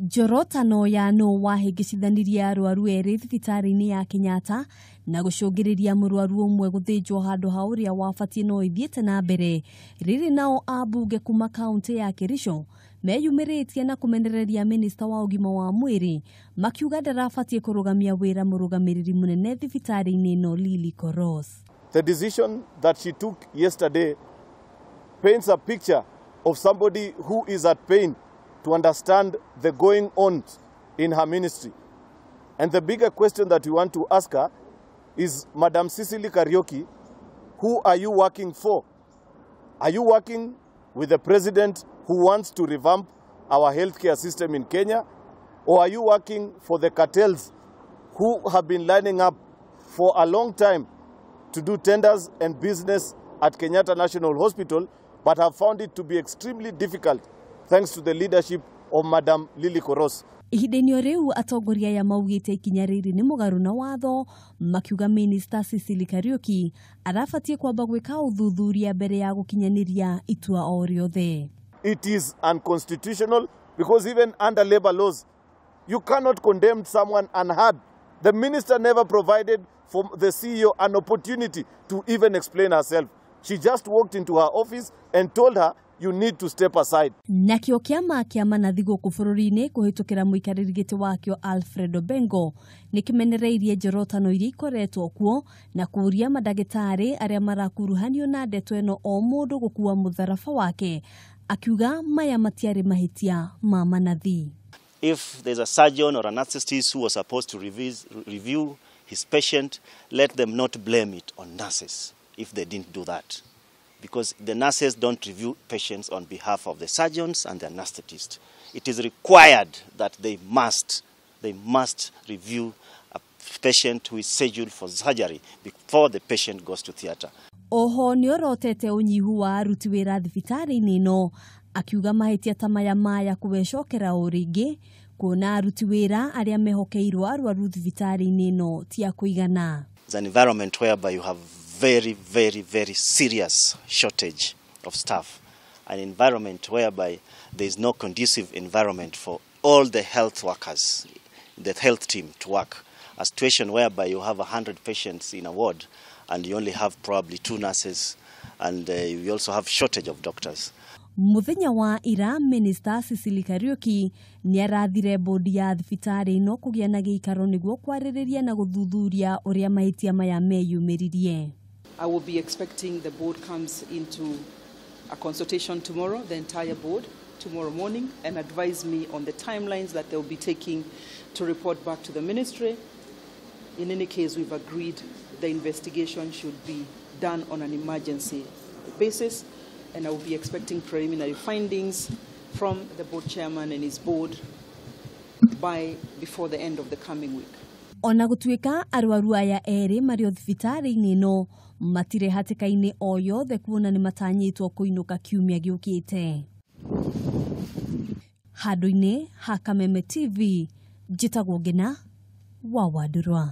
Njorotano ya no wahĩngĩcithanirie arwaru erĩ thibitarĩ-inĩ ya Kenyatta na gũcũngĩrĩria mũrwaru ũmwe gũthĩnjwo handũ ha ũrĩa wabatie no ithiĩte na mbere. Rĩrĩ nao ambunge kuma kaunti ya Kericho meyumĩrĩtie na kũmenereria minista wa ũgima wa mwĩrĩ makiuga ndarabatie kũrũgamia wĩra mũrũgamĩrĩri mũnene thibitarĩ-inĩ no Lily Koros. The decision that she took yesterday paints a picture of somebody who is at pain to understand the going on in her ministry. And the bigger question that we want to ask her is, Madam Cecily Kariuki, who are you working for? Are you working with the president who wants to revamp our healthcare system in Kenya? Or are you working for the cartels who have been lining up for a long time to do tenders and business at Kenyatta National Hospital, but have found it to be extremely difficult thanks to the leadership of Madam Lily Koros? Ihinda-inĩ rĩu atongoria ya maugĩte ikinya rĩrĩ nĩ mũgarũ na watho, makiuga Minister Cecily Kariuki arabatie kwamba gwĩka ũthuthuria mbere ya gũkinyanĩria itua o rĩothe. It is unconstitutional because even under labor laws, you cannot condemn someone unheard. The minister never provided for the CEO an opportunity to even explain herself. She just walked into her office and told her, you need to step aside. Nakio kiama kia manathi gũkũ bũrũri-inĩ kũhĩtũkĩra mũikarĩri gĩtĩ wakio Alfredo Bengo nĩkĩmenereirie njorotano iria ikoretwo kuo na kũria madagĩtarĩ arĩa marakuruhanio na ndeto ĩno o mũndũ gũkua mũtharaba wake, akiuga maya matiarĩ mahĩtia ma manathi. If there's a surgeon or an anesthetist who was supposed to review his patient, let them not blame it on nurses if they didn't do that. Because the nurses don't review patients on behalf of the surgeons and the anesthetists. It is required that they must review a patient who is scheduled for surgery before the patient goes to theater. Oho nĩorotete ũnyihu wa aruti wĩra thibitarĩ-inĩ ĩno, akiuga mahĩtia ta maya kũwecokera o rĩngĩ, kuona aruti wĩra arĩa mehokeirwo arwaru thibitarĩ-inĩ ĩno ti a kũigana. It's an environment whereby you have very serious shortage of staff. An environment whereby there is no conducive environment for all the health workers, the health team to work. A situation whereby you have 100 patients in a ward and you only have probably 2 nurses, and you also have shortage of doctors. Muthenya wa ira Minister Cecily Kariuki nĩarathire bodi ya thibitarĩ ĩno kũgĩa na gĩikaro nĩguo kwarĩrĩria na gũthuthuria ũrĩa mahĩtia maya meyumĩririe. I will be expecting the board comes into a consultation tomorrow, the entire board, tomorrow morning, and advise me on the timelines that they will be taking to report back to the ministry. In any case, we've agreed the investigation should be done on an emergency basis, and I will be expecting preliminary findings from the board chairman and his board before the end of the coming week. Ona gũtuĩka arwaru aya erĩ marĩ thibitarĩ-inĩ ĩno matire hatĩka-inĩ o yothe kuona nĩ matanyĩtwo kũinũka kiumia gĩũkĩte. Handũ-inĩ ha Kameme TV, njĩtagwo Ngina wa Wandũrwa.